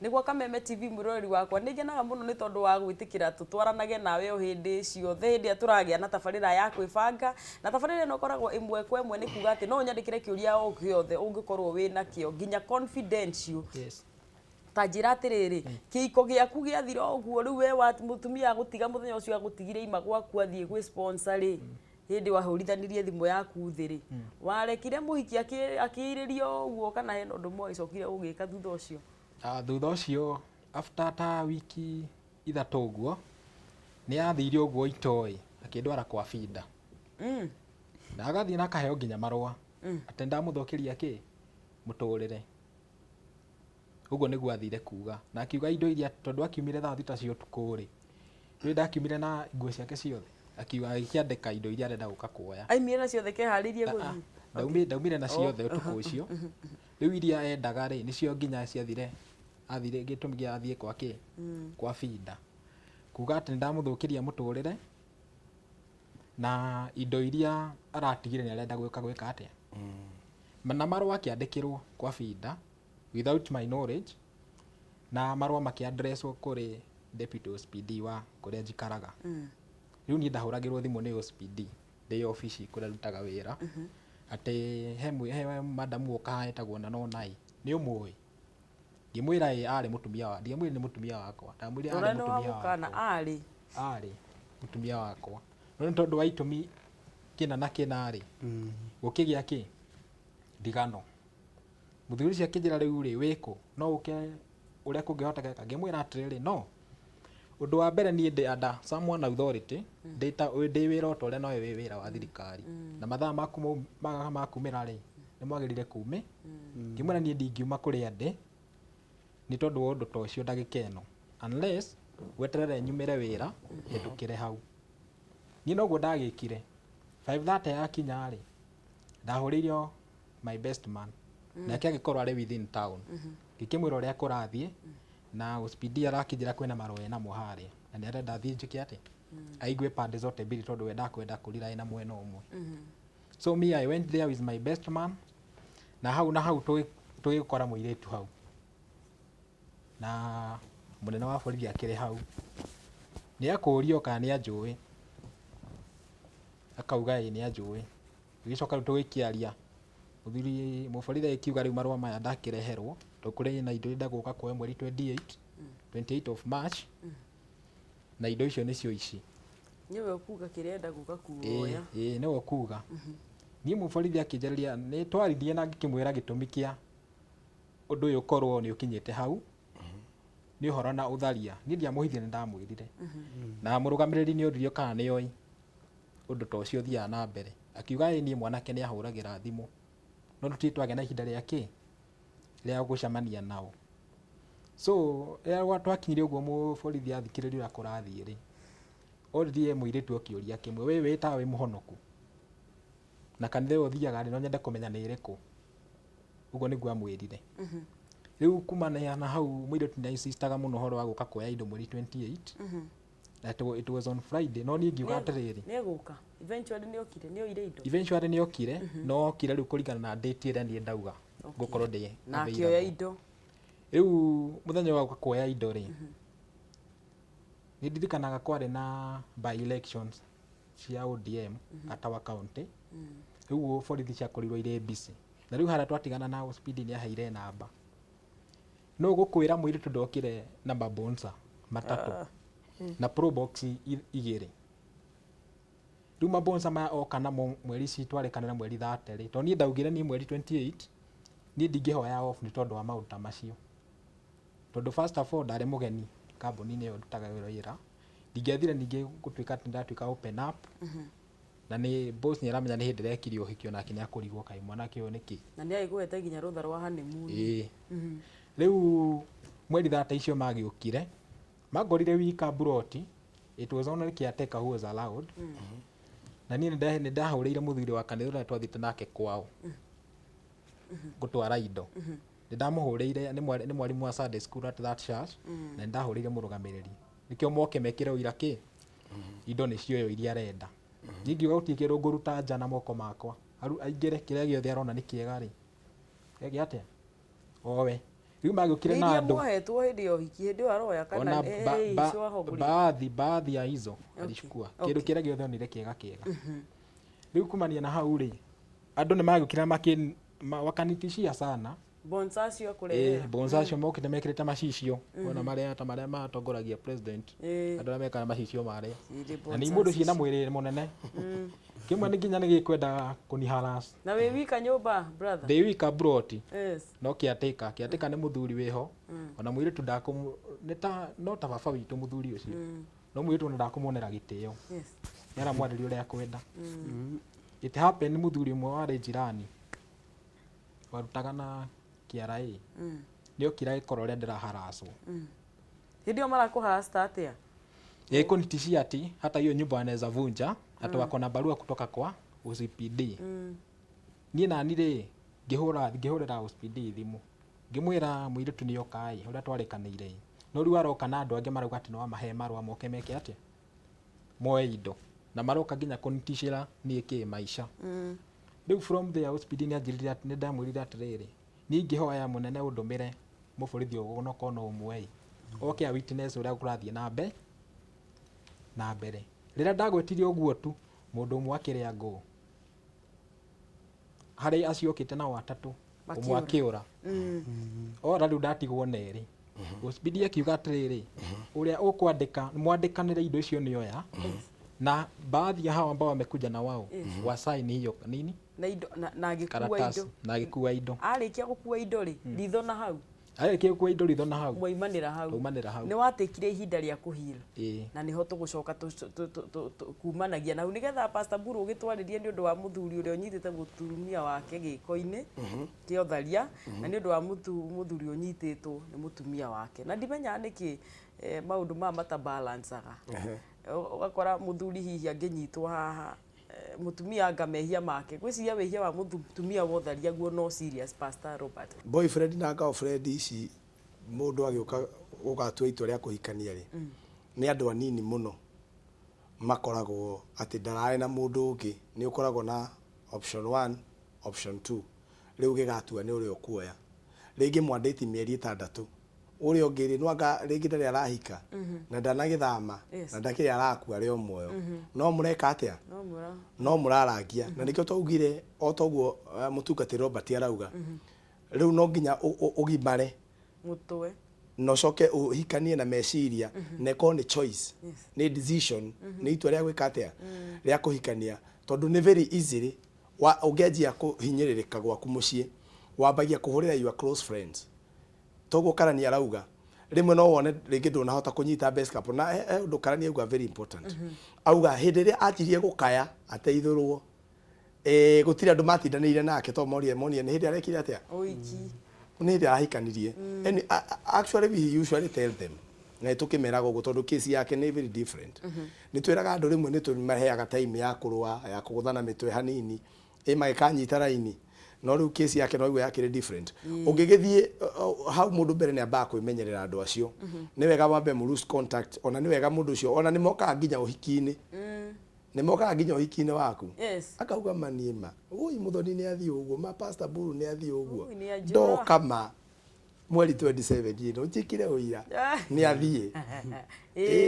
niguo Kameme TV mwiroreri wakwa ningenaga muno ni tondu wa gwitikira tutwaranage nawe o hindi ciothe hindi turagia na tabarira ya kwibanga na tabarira no koragwo imwe kwa imwe ni kuga ati no nyandikire kiuria o giothe ungikorwo wina kio nginya confidential. Yes. Tanjira atiriri kiiko giaku giathira uguo riu we wa mutumia gutiga muthenya ucio agutigire ima gwaku athie gwi sponsor ri hindi wahurithaniriye thimu yaku thiri warekire muhiki akiririo uguo kana he ndu mwe icokire ugika thutha ucio? Thutha ucio after ta wiki ithatu uguo ni athire uguo itoi akindwara kwa fida na agathie na akaheo nginya marua ati ndamuthokeria ki muturire uguo niguo athire kuga na akiuga indo iria tondu akiumire thaa thita cio tukuri ri ndakiumire na nguo ciake ciothe akiuga akiandika indo iria arenda guka kuoya aimire na ciothe keharirie guthii ndaumire na ciothe utuku ucio riu iria endaga ri nicio nginya ciathire athire gitumi gia athie kwa ki kwa fida kuga ati ndamuthukiria muturire na indo iria aratigire ni arenda gwika atia na marua akiandikirwo kwa fida without my knowledge na marua makiadresswo kuri deputy OCPD wa kuria njikaraga riu ni ndahuragirwo thimu ni OCPD ndi office kuria rutaga wira ati he madam uka etagwo na no nai ni umui ngimwira ari mutumia wa ndiamwira ni mutumia wakwa ndamwira ari mutumia wakwa kana ari mutumia wakwa no tondu wa itumi kina na kina ari gukigia ki ndigano muthuri cia kinjira riu ri wiku no uke uria kungihotekeka ngimwira atiriri no undu wa mbere ni ndi under someone authority data ndi wira to ria no we wira wa thirikari na mathaa makumira ri ni mwagirire kume ngimwira ni ndingiuma kuri ande ni tondu wa undu to cio ndagikeno unless weterere nyumire wira hitukire hau ni noguo ndagikire 5:30 yakinya ri ndahuririo my best man na kiagikorwo ari within town ngikimwira uria kurathie na OCPD arakijira kwena marwe na muhari na ni arenda thie njike ati aigue pande zote mbili tondu we ndakwenda kurira ina mwena umwe so me I went there with my best man na hau tugikora muiretu hau na munene wa borithi akire hau ni akurio kana ni anjui akauga ni anjui gicoka tugikiaria muthuri muborithi akiuga riu marua maya ndakireherwo tukuri na indo inda guka kwa mweri 28 of March na indo icio nicio ici niwe ukuga kirenda guka kuoya niwe ukuga ni muborithi akijereria ni twarithie na ngikimwira gitumi kia undu uyu korwo ni ukinyite hau ni uhoro na utharia ni ndiamuhithie ni ndamwirire na murugamiriri ni uririo kana ni oi undu to cio thia na mbere akiuga ni mwanake ni ahuragira thimu no tutitwage na ihinda ria ki ria gucamania nao so twakinyire uguo muborithi athikiriria uria kurathie ri orithie muiritu okiuria kimwe we wita we muhonoku na kanitha uthiaga ri no nyende kumenya ni iriku uguo niguo amwirire riu kumana na hau muiritu ni insistaga muno horo wa guka kuoya indo mweri 28 that it was on Friday no ni ngiuga atiriri ni guka eventually ni okire ni oire indo eventually ni okire no okire riu kuringana na date ira ni ndauga gukorwo ndi na kioya indo riu muthenya wa kuoya indo ri ni ndirikanaga kwari na by elections cia ODM Atawa County riu borithi ciakorirwo ire busy na riu hara twatigana na OCPD ni aheire namba no gukwira muiritu ndokire na mabonsa matatu na pro box igiri riu mabonsa ma okana mweri ci twarekanira mweri 30 ri to ni ndaugire ni mweri 28 ni ndingihoya off ni tondu wa mauta macio tondu first of all ndari mugeni kambuni ni yo ndutaga wira ndingethire ningi gutuika ati ndatuika open up na ni boss ni aramenya ni hindi rekirio hikio na kinya kurigwo kai mwana kio niki na ni aigwete nginya rutha rwa honeymoon riu mweri 30 icio magiukire magorire wika broti it was only caretaker who was allowed na ni ndahurire muthuri wa kanitha twathite nake kwao gutwara indo ndamuhurire ni mwarimu wa Sunday school at that church na ndahurire murugamiriri nikio moke mekire uira ki indo ni cio iria arenda ngiuga utikirwo nguruta nja na moko makwa aingire kiria giothe arona ni kiega ri egi atia owe riu magukire na Ndio andu mohetwo hindi yo hiki hindi yo aroya kana baadhi ya hizo alichukua kindu kiria giothe onire kiega riu kumania na hau ri andu ni magukira wakanitishia sana bonsacio kurehe bonsacio mokite mekirite macicio ona maria ta maria matongoragia president andu aria mekaga macicio maria na ni mundu ciina mwirire munene kimwe ni nginya ni gikwenda kuniharas na we wika nyumba brother they wika broti yes no kiateka ni muthuri wiho ona mwire tu ndakum neta no ta baba witu muthuri ucio no mwire tu ndakumuonera gitio yes yara mwadiri uria kwenda it happened muthuri mwe wari jirani warutaga na KRA ndio kira ikoro ria ndiraharaswo hindi o marakuharasta atia kunitishia ati hata hiyo nyumba anaweza vunja hata wako na barua kutoka kwa OCPD nie na nire ngihurira OCPD thimu ngimwira muiritu ni yokai uria twarikanire no riu aroka na andu angi marauga ati no amahe marua moke meke atia moe indo na maroka nginya kunitishira nie ki maisha riu from there OCPD ni anjirire ati ni ndamwirire atiriri ni ngihoya munene undumire muborithi ugu no kono umwe oke a witness uria kurathie na mbere rira ndagwetirie uguo tu mundu umwe akiria ngo hari aciokite na watatu umwe akiura ora riu ndatigwo neri OCPD akiuga atiriri uria ukwandika mwandikanire indo icio ni oya na baadhi ya hawa ambao wamekuja na wao wasaini hiyo nini na indo na agikuwa indo arikia gukua indo ri ritho na hau arikia gukua indo ritho na hau mwimanira hau ni watikire ihinda ria kuhira na niho tugucoka kumanagia na nigetha Pastor Mburu ugitwaririe ni undu wa muthuri uria unyitite mutumia wake giko-ini kio tharia na ni undu wa muthuri unyititwo ni mutumia wake na ndimenya niki maundu ma mata balanceaga ugakora muthuri hihi anginyitwo haha mutumia ngamehia make gwiciria wehia wa mutumia wotharia guo no serious Pastor Robert boyfriend na girlfriend ici mundu agioka ugatua itua ria kuhikania ri ni andu anini muno makoragwo ati ndarare na mundu ungi ni ukoragwo na option 1 option 2 riu gigatua ni uri okuoya ringi mwanditi mieri 6 uri ongiri nwanga ringi ndari arahika na ndanagithama na ndakiri arakua ari omwoyo no mureka atia no muraragia na nikio twaugire o toguo mutungati Robert arauga riu no nginya ugimare mutwe no coke uhikanie na meciria neko ni choice ni decision ni itua ria gwika atia ria kuhikania tondu ni very easily wa ungenjia kuhinyiririka gwaku mucii wambagia kuhurira your close friends togo karani arauga rimwe no wone ringi ndunahota kunyita best couple na undu karani auga very important auga hindi ria ajirie gukaya ateithurwo gutira andu matindanire nake to monie ni hindi arekire atia oiki ni hindi arahikanirie and actually we usually tell them na tukimeraga ugu tondu case yake ni very different ni twiraga andu rimwe ni tumaheaga time ya kurua ya kuguthana mitwe hanini magikanyita raini no riu case yake no igwe yake different ungigithie how mundu mbere ni amba kwimenyerera andu acio ni wega wambe mu lose contact ona ni wega mundu ucio ona ni moka nginya uhiki-ini ni moka nginya uhiki-ini waku akauga maniema ui muthoni ni athie uguo ma Pastor Mburu ni athie uguo ndo kama mweri 27 yino njikire uira ni athie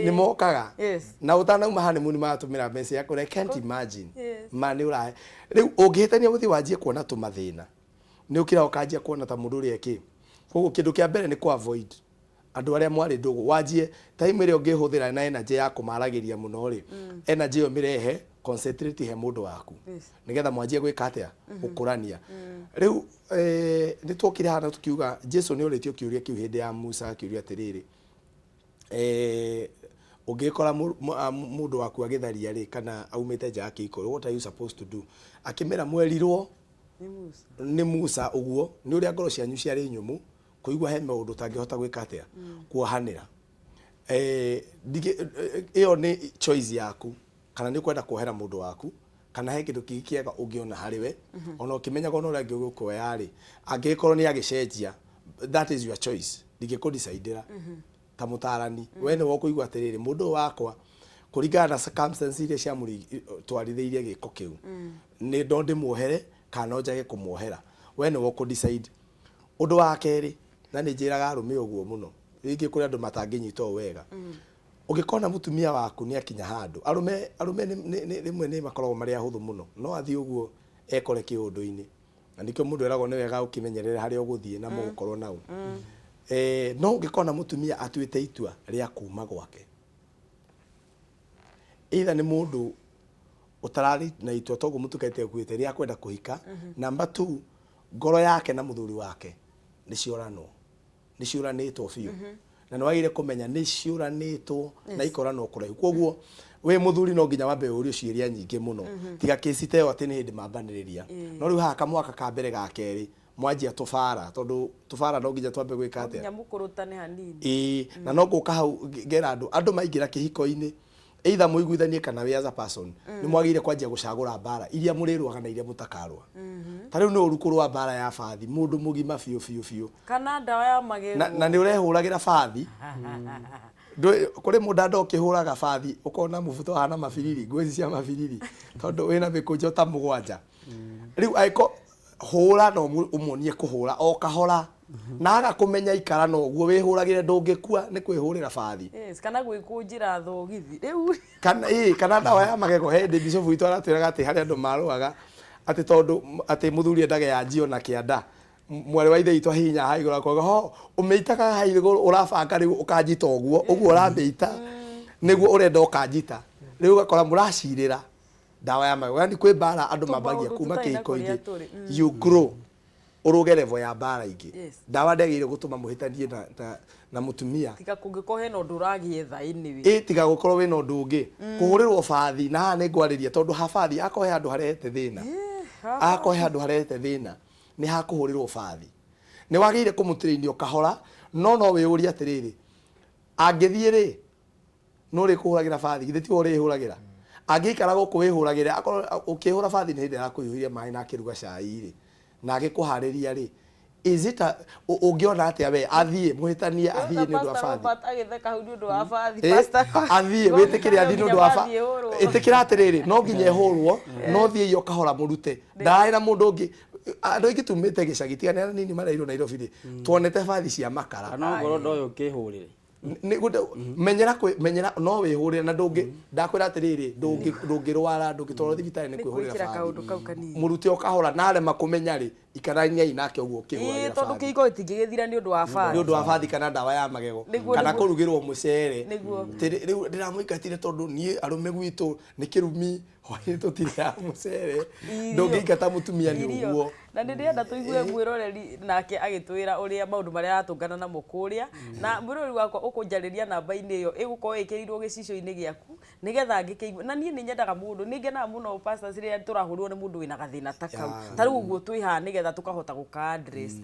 ni mokaga na utanauma hani muni matumira message yako I can't imagine mani urahe riu ungihitania guthi wanjie kuona tumathina ni ukira ukanjia kuona ta mundu uri eki koguo kindu kia mbere ni ku avoid andu aria mwari ndugu wanjie time ire ungihuthira na energy ya kumaragiria muno ri energy yo mirehe concentrate he mundu waku nigetha mwanjie gwika atia ukurania riu ni twokire hana tukiuga Jesu ni uritio kiuria kiu hindi ya Musa kiuria atiriri ungikora mundu waku agitharia ri kana aumite nja akikoro what are you supposed to do akimera mwerirwo ni Musa uguo ni uria ngoro cianyu ciari nyumu kuigwa he maundu tangihota gwika atia kuohanira iyo ni choice yaku kana ni kwenda kuohera mundu waku kana he kindu kikiega ungiona hariwe ona ukimenya gono ria ngigukuoya ri angikorwo ni agicenjia that is your choice ndingikudecideira ta mutarani wene wokuigwa atiriri mundu wakwa kuringana na circumstances iria cia muri twarithiirie giko kiu ni ndo ndimuohere kana njage kumuohera wene woku decide undu wa keri na nĩ njĩraga arũme ũguo mũno rĩngĩ kũrĩ andũ matangĩnyita ũũ wega ũngĩkona mũtumia waku nĩ akinya handũ arũme rĩmwe nĩ makoragwo marĩ ahũthũ mũno no athiĩ ũguo ekore kĩũndũ-inĩ na nĩkĩo mũndũ eragwo nĩ wega ũkĩmenyerera harĩa ũgũthiĩ na mũgũkorwo nau no ũngĩkona mũtumia atuĩte itua rĩa kuma gwake either nĩ mũndũ ũtararĩ na itua toguo mũtukaite kuĩte rĩa kwenda kũhika number 2 ngoro yake na mũthuri wake nĩ ciũranĩtwo biũ na nĩ wagĩrĩire kũmenya nĩ ciũranĩtwo na ikoranwo kũraihu koguo we mũthuri no nginya wambe ũrio ciũria nyingĩ mũno tiga kĩci teo atĩ nĩ hĩndĩ mambanĩrĩria no rĩu haha kamwaka ka mbere ga kerĩ mwanjia tũbara tondũ tũbara no nginya twambe gwĩka atĩa nginya mũkũrũtane hanini na no gũka hau ngera andũ maingĩra kĩhiko-inĩ either mũiguithanie kana we as a person nĩ mwagĩrĩire kwanjia gũcagũra mbara iria mũrĩrũaga na iria mũtakarũa ta rĩu nĩ ũrukũ rwa mbara ya bathi mũndũ mũgima biũ kana ndawa ya magego na nĩ ũrehũragĩra bathi kũrĩ mũndũ andũ ũkĩhũraga bathi ũkona mũbuto hana mabiriri ngwĩci cia mabiriri tondũ wĩna mĩkũnjo ta mũgwanja rĩu aiko hũra no ũmuonie kũhũra o kahora na agakũmenya ikara no guo wĩhũragĩre ndũngĩkua nĩ kwĩhũrĩra bathi kana gwĩkũnjĩra thogithi rĩu kana ndawa ya magego hĩndĩ bishop witũ aratwĩraga atĩ harĩ andũ marũaga atĩ tondũ atĩ mũthuri endage ya njio na kĩanda mwari wa ithe itũ hinya haigũra koga ho ũmeitaga haigũra ũrabanga rĩu ũkanjita ũguo ũramĩita nĩguo ũrenda ũkanjita rĩu ũgakora mũracirĩra ndawa ya magego yani kwĩ mbara andũ mambagia kuma kĩhiko-inĩ you grow ũrũge level ya mbara ingĩ ndawa ndagĩrĩire gũtũma mũhĩtanie na mũtumia tiga kũngĩkorwo hena ũndũ ũragĩetha anyway tiga gũkorwo wĩna ũndũ ũngĩ kũhũrĩrwo bathi na haha nĩ ngwarĩria tondũ habathi akohe handũ harehete thĩna akohe handũ harehete thĩna nĩ hakũhũrĩrwo bathi nĩ wagĩrĩire kũmũtĩrĩinio kahora no wĩyũrie atĩrĩrĩ angĩthiĩ rĩ no rĩkũhũragĩra bathi githĩ tiwe ũrĩhũragĩra angĩikara gũkũ wĩhũragĩra akorwo ũkĩhũra bathi nĩ hĩndĩ ya kũhiũhĩria maĩ na akĩruga cai rĩ na agĩkũharĩria rĩ izita ũngĩona atĩa we athiĩ mũhĩtanie athiĩ nĩ ũndũ wa bathi agĩtheka hau nĩ ũndũ wa bathi pastor athiĩ wĩtĩkĩre athiĩ nĩ ũndũ wa bathi ĩtĩkĩra atĩrĩrĩ no nginya ehũrwo no thiĩ iyo kahora mũrute ndaĩ na mũndũ ũngĩ andũ aingĩ tumĩte gĩcagi tiganĩra nini mareirwo Nairobi rĩ tuonete bathi cia makara no ngoro ndoyo kĩhũrĩre menyera no wĩhũrĩre na ndakwĩra atĩrĩrĩ ndũngĩrwara ndũngĩtwarwo thibitarĩ nĩ kwĩhũrĩra bathi mũrute ũkahora na arema kũmenya rĩ ikarania nake ũguo ũkĩhũrĩra tondũ kĩhiko gĩtingĩgĩthira nĩ ũndũ wa bathi nĩ ũndũ wa bathi kana ndawa ya magego kana kũrugĩrwo mũcere rĩu ndĩramũingatire tondũ niĩ arũme gwitũ nĩ kĩrumi hwaĩ tũtirĩa mũcere ndũngĩingata mũtumia nĩ ũguo na nĩ ndĩrenda tũigue mwĩroreri nake agĩtwĩra ũrĩa maũndũ marĩa aratũngana namo kũrĩa na mwĩroreri wakwa ũkũnjarĩria namba-inĩ ĩyo ĩgũkorwo ĩkĩrĩirwo gĩcicio-inĩ gĩaku nĩgetha ngĩkĩigua na niĩ nĩ nyendaga mũndũ nĩ ngenaga mũno pastors rĩrĩa tũrahũrwo nĩ mũndũ wĩna gathĩna ta kau ta rĩu ũguo twĩ haha nĩgetha tũkahota gũka address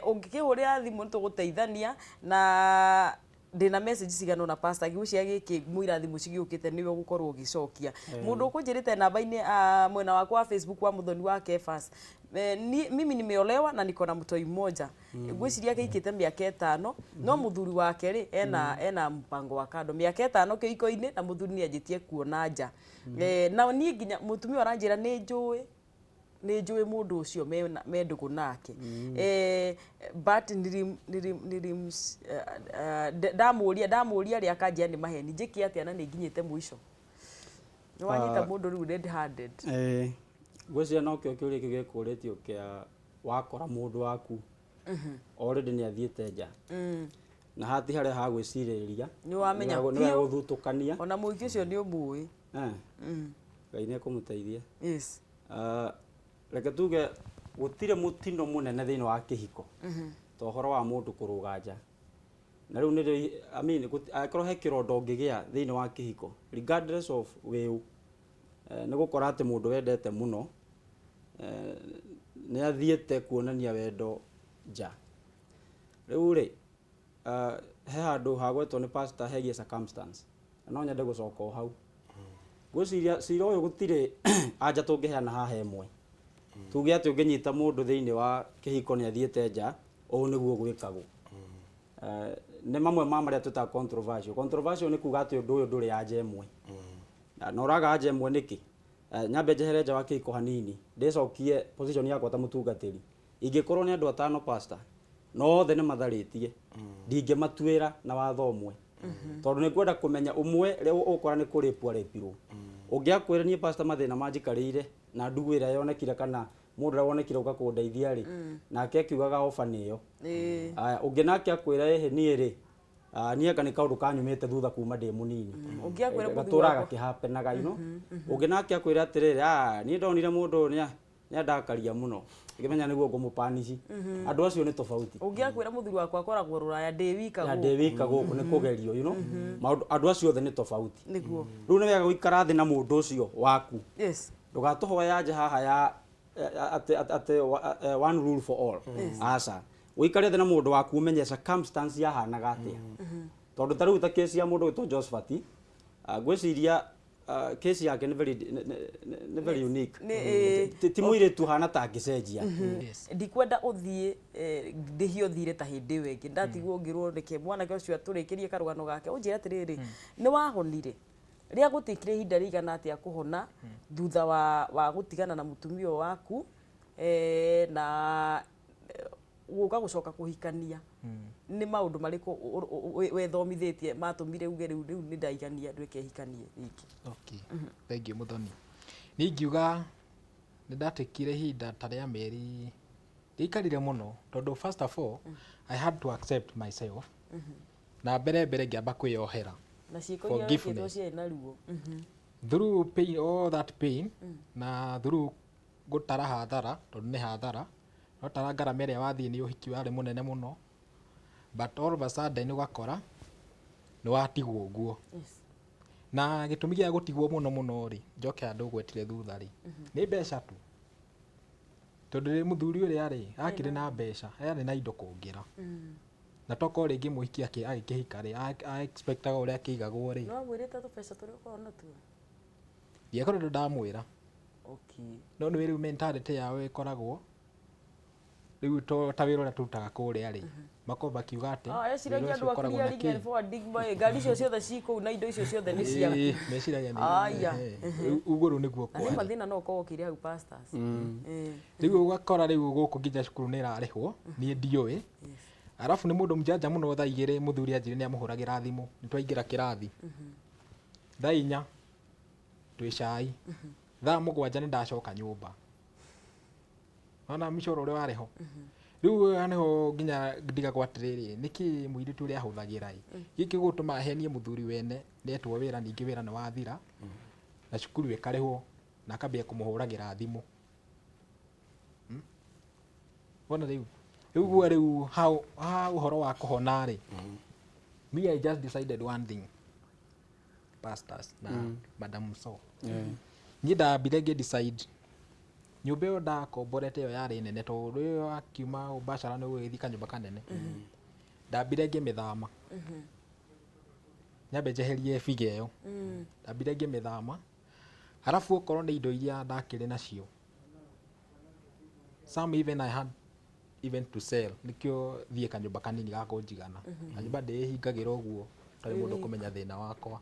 ũngĩkĩhũrĩra thimũ nĩ tũgũteithania na ndĩna message cigano na pastor gĩgũcia gĩkĩ mũira thimũ cigĩũkĩte nĩwe ũgũkorwo ũgĩcokia mũndũ ũkũnjĩrĩte namba-inĩ mwena wakwa wa Facebook wa Mũthoni wa Kefas mimi nimeolewa na niko na mtoi mmoja ngwĩciria gĩikĩte mĩaka 5 no mũthuri wake rĩ ena mpango wa kando mĩaka 5 kĩhiko-inĩ na mũthuri nĩ anjĩtie kuona nja na niĩ nginya mũtumia aranjĩra nĩ njũĩ mũndũ ũcio me ndũgũ nake but ndamũria rĩ akanjia nĩ maheni njĩke atĩa na nĩ nginyĩte mũico nĩ wanyita mũndũ rĩu red handed ngwĩciria no kĩo kĩũria kĩu gĩkũrĩtio kĩa wakora mũndũ waku already nĩ athiĩte nja na hati harĩa ha gwĩcirĩrĩria nĩ wamenya nĩ gũthutũkania ona mũingĩ ũcio nĩ ũmũĩ Ngai nĩ ekũmũteithia yes reke tuge gũtirĩ mũtino mũnene thĩinĩ wa kĩhiko ta ũhoro wa mũndũ kũrũga nja na rĩu nĩ akorwo he kĩrondo ũngĩgĩa thĩinĩ wa kĩhiko regardless of wĩũ nĩ gũkora atĩ mũndũ wendete mũno nĩ athiĩte kuonania wendo nja rĩu rĩ he handũ hagwetwo nĩ pastor hegie circumstance no nyende gũcoka o hau ngwĩciria cira ũyũ gũtirĩ anja tũngĩheana haha ĩmwe tuge atĩ ũngĩnyita mũndũ thĩinĩ wa kĩhiko nĩ athiĩte nja ũũ nĩguo gwĩkagwo nĩ mamwe ma marĩa twĩtaga controversial nĩ kuga atĩ ũndũ ũyũ ndũrĩ anja ĩmwe na ũraga anja ĩmwe nĩkĩ nyambe njehere nja wa kĩhiko hanini ndĩcokie position yakwa ta mũtungatĩri ingĩkorwo nĩ andũ 5 pastor no othe nĩ matharĩtie ndingĩmatuĩra na watho ũmwe tondũ nĩ kwenda kũmenya ũmwe rĩu ũkora nĩ kũrĩpwo arĩpirwo ũngĩakwĩra niĩ pastor mathĩna manjikarĩire na ndugu ĩrĩa yonekire kana mũndũ ũrĩa wonekire ũka kũndeithia rĩ nake akiugaga oba nĩyo aya ũngĩ nake akwĩra niĩ rĩ niĩ aka nĩ kaũndũ kanyumĩte thutha kuma ndĩ mũnini gatũraga kĩhapenaga ino ũngĩ nake akwĩra atĩrĩrĩ niĩ ndonire mũndũ nĩandakaria mũno ngĩmenya nĩguo ngũmũpanici andũ acio nĩ tofauti ũngĩakwĩra mũthuri wakwa akoragwo rũraya ndĩ wika gũkũ nĩ kũgerio andũ acio othe nĩ tofauti rĩu nĩ wega gũikara thĩ na mũndũ ũcio waku ndũgatũhoya nja haha ya atĩ one rule for all aca ũikare thĩ na mũndũ waku ũmenye circumstance yahanaga atĩa tondũ ta rĩu ta case ya mũndũ wĩtwo Josephat ngwĩciria case yake nĩ very unique ti mũirĩtu hana ta angĩcenjia ndikwenda ũthiĩ ndĩhio thire ta hĩndĩ ĩyo ĩngĩ ndatigwo ngĩrwo reke mwanake ũcio atũrĩkĩrie karũgano gake ũnjĩre atĩrĩrĩ nĩ wahonire rĩa gũtikire ihinda rĩigana atĩa kũhona thutha wa gũtigana na mũtumia waku na gũka gũcoka kũhikania nĩ maũndũ marĩkũ wethomithĩtie matũmire uge rĩu nĩ ndaigania ndwĩke hikanie rĩngĩ thank you Muthoni niĩ ingiuga nĩ ndatekire ihinda ta rĩa mĩeri ndiaikarire mũno tondũ first of all I had to accept myself na mbere ngĩamba kwĩyohera na ciĩko iria wekĩtwo ciarĩ na ruo through pain, all that pain na through gũtara hathara tondũ nĩ hathara notara ngarama ĩrĩa wathiĩ nĩ ũhiki warĩ mũnene mũno but all of a sudden ũgakora nĩ watigwo ũguo na gĩtũmi gĩa gũtigwo mũno mũno rĩ njoke andũ gwetire thutha rĩ nĩ mbeca tu tondũ rĩ mũthuri ũrĩa rĩ akĩrĩ na mbeca yarĩ na indo kũngĩra na toko rĩngĩ mũhiki agĩkĩhika rĩ expectaga ũrĩa akĩigagwo rĩ no mwĩrĩte tũbeca tũrĩa ũkoragwo natuo ndiakoretwo ndamwĩra no nĩ rĩu mentality yao ĩkoragwo rĩu ta wĩra ũrĩa tũrutaga kũrĩa rĩ makorwo makiuga atĩ eciragia andũ akuria ringa forwarding ngari icio ciothe cikũu na indo icio ciothe nĩ ciaku meciragia ũguo rĩu nĩguo kwa nĩ mathĩna no ũkorwo ũkĩrĩ hau pastors rĩu ũgakora rĩu gũkũ nginya cukuru nĩ ĩrarĩhwo niĩ ndiũĩ arabu nĩ mũndũ mjanja mũno thaa igĩrĩ mũthuri anjĩrĩ nĩ amũhũragĩra thimũ nĩ twaingĩra kĩrathi thaa 4 twĩ cai thaa 7 nĩ ndacoka nyũmba ona mĩcoro ũrĩa warĩho rĩu nĩho nginya ndigagwo atĩrĩrĩ nĩkĩ mũirĩtu ũrĩa ahũthagĩra gĩkĩ gũtũma ahenie mũthuri wene netwo wĩra ningĩ wĩra nĩ wathira na cukuru ĩkarĩhwo na akambia kũmũhũragĩra thimũ wona rĩu how ũhoro wa kũhona rĩ me I just decided one thing pastors na madam so niĩ ndambire decide nyũmba ĩyo ndakomborete ĩyo yarĩ nene tondũ ĩyo akiuma ũbachara nĩ ũgũgĩthiĩ kanyũmba kanene ndambire ngĩmĩthama nyambe njeherie biga ĩyo ndambire ngĩmĩthama arabu okorwo nĩ indo iria ndakĩrĩ nacio some even I had even to sell nikio thiĩ kanyũmba kanini ga kũnjigana kanyũmba ndĩhingagĩra ũguo tarĩ mũndũ kũmenya thĩna wakwa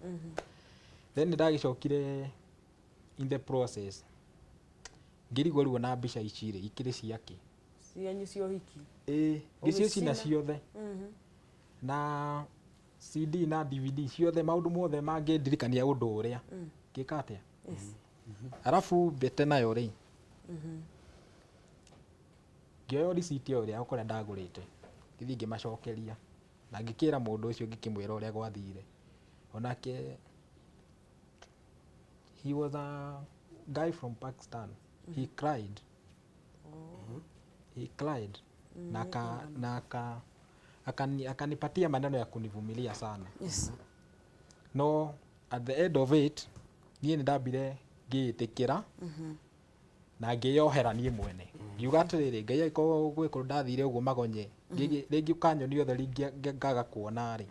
then ndagĩcokire in the process ngĩrigwo rĩu na mbica ici rĩ ikĩrĩ ciake cianyu cia ũhiki ngĩciũcina ciothe na CD na DVD ciothe maũndũ mothe mangĩndirikania ũndũ ũrĩa ngĩka atĩa arabu mbete nayo rĩ ngĩoya receipt ĩyo ĩrĩa ũkora ndagũrĩte ngĩthiĩ ngĩmacokeria na ngĩkĩra mũndũ ũcio ngĩkĩmwĩra ũrĩa gwathire onake he was a guy from Pakistan he cried na akanipatia maneno ya kunivumilia sana no at the end of it niĩ nĩ ndambire ngĩĩtĩkĩra na ngĩyohera niĩ mwene ngiuga atĩrĩrĩ Ngai agĩkorwo gwĩkũrũ ndathire ũguo magonye rĩngĩ ũkanyoni othe rĩngĩ ngaga kuona rĩ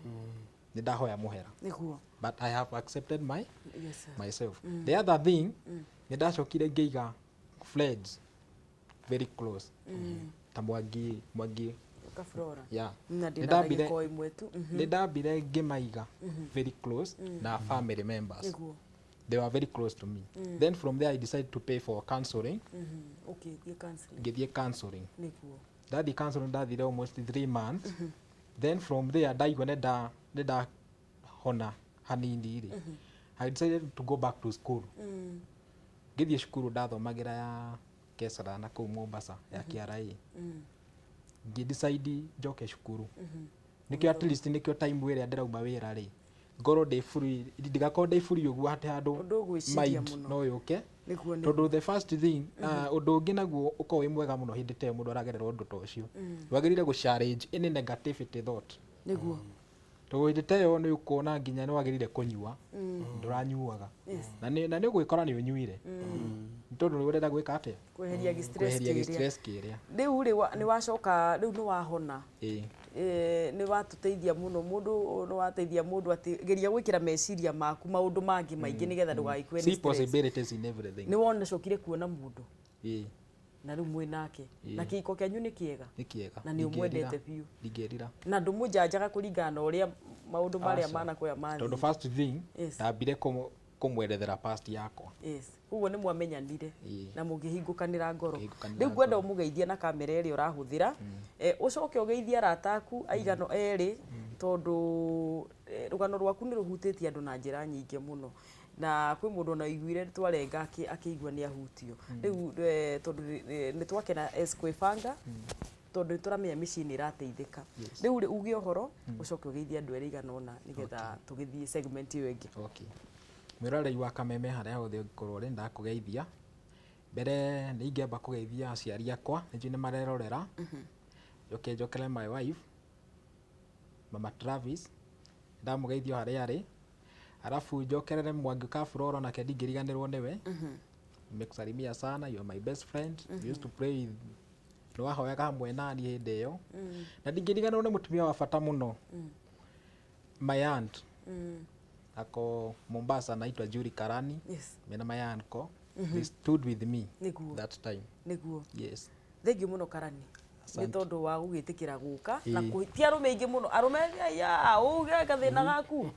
nĩ ndahoya mũhera but I have accepted myself the other thing nĩ ndacokire ngĩiga friends very close ta Mwangi nĩ ndambire ngĩmaiga very close na family members they were very close to me. Then from there I decided to pay for counseling. Okay, thiä counseling Ngithie counseling. nĩguo Ndathi counseling ndathire almost 3 months. Then from there ndaigua nĩ ndahona hanini rĩ. I decided to go back to school. Ngithie cukuru ndathomagira ya Kesara na kũu Mombasa ya KRA. Ngĩdecide njoke cukuru. Nikĩo at least nikĩo time ĩrĩa ndĩrauma wĩra rĩ. Ngorwo ndĩ free, ndigakorwo ndĩ free ũguo atĩ handũ Ũndũ ũgwĩciria mind mũno. no yũke. nĩguo Tondũ the first thing ũndũ ũngĩ naguo ũkorwo wĩ mwega mũno hĩndĩ ta ĩyo mũndũ aragerera ũndũ ta ũcio. Wagĩrĩire gũ challenge any negativity thought. nĩguo Tondũ hĩndĩ ta ĩyo nĩ ũkuona nginya nĩ wagĩrĩire kũnyua. Ndũranyuaga. Na nĩ ũgwĩkora nĩ ũnyuire. Tondũ nĩ ũrenda gwĩka atĩa? kweheria Kweheria stress kĩrĩa. rĩu rĩ nĩ wacoka rĩu nĩ wahona Ĩĩ. nĩ watũteithia mũno mũndũ nĩ wateithia mũndũ atĩ geria gwĩkĩra meciria maku maũndũ mangĩ maingĩ nĩgetha ndũgagĩkue See nĩ stress possibilities in everything. nĩ wonacokire kuona mũndũ Ĩĩ. na rĩu mwĩ nake Ĩĩ. na kĩhiko kĩanyu nĩ kĩega Nĩ kĩega. na nĩ ũmwendete biũ Ndingĩrira. na ndũmũnjanjaga kũringana na ũrĩa maũndũ marĩa Aca. manakwĩa Tondũ mathiĩ first thing Yes. ndambire kũmwerethera past yakwa. yes koguo nĩ mwamenyanire Ĩĩ. na mũngĩhingũkanĩra ngoro Mũkĩhingũkanĩra rĩu ngwenda ngoro. ũmũgeithie na kamera ĩrĩa ũrahũthĩra ũcoke ũgeithie arata aku aigano erĩ tondũ rũgano rwaku nĩ rũhutĩtie andũ na njĩra nyingĩ mũno na kwĩ mũndũ ona iguire twarenga akĩigua nĩ ahutio rĩu tondũ nĩ twakena kwĩbanga tondũ nĩ tũramenya mĩciĩ nĩ ĩrateithĩka rĩu uge ũhoro ũcoke ũgeithie andũ erĩ igana ũna nĩgetha tũgĩthiĩ segment ĩyo ĩngĩ Okay. Mwĩrorei wa Kameme harĩa hothe ũngĩkorwo ũrĩ ndakũgeithia. Mbere nĩ ingĩamba kũgeithia aciari akwa nĩnjũĩ nĩ marerorera. Njokere my wife Mama Travis ndamũgeithio harĩa arĩ. Arafu njokerere Mwangi Kafuroro nake ndingĩriganĩrwo nĩwe. Nimekusalimia sana, you are my best friend. We used to play with nĩ wahoyaga hamwe naniĩ hĩndĩ ĩyo. Na ndingĩriganĩrwo nĩ mũtumia wa bata mũno. My aunt ako Mombasa anaitwa Julie Karani. yes Mena my uncle. They stood with me nĩguo that time. nĩguo Yes. thengiũ mũno Karani nĩ Asante. tondũ wa gũgĩtĩkĩra gũka na Ĩĩ. ti arũme aingĩ mũno arũme ya uge gathĩna gaku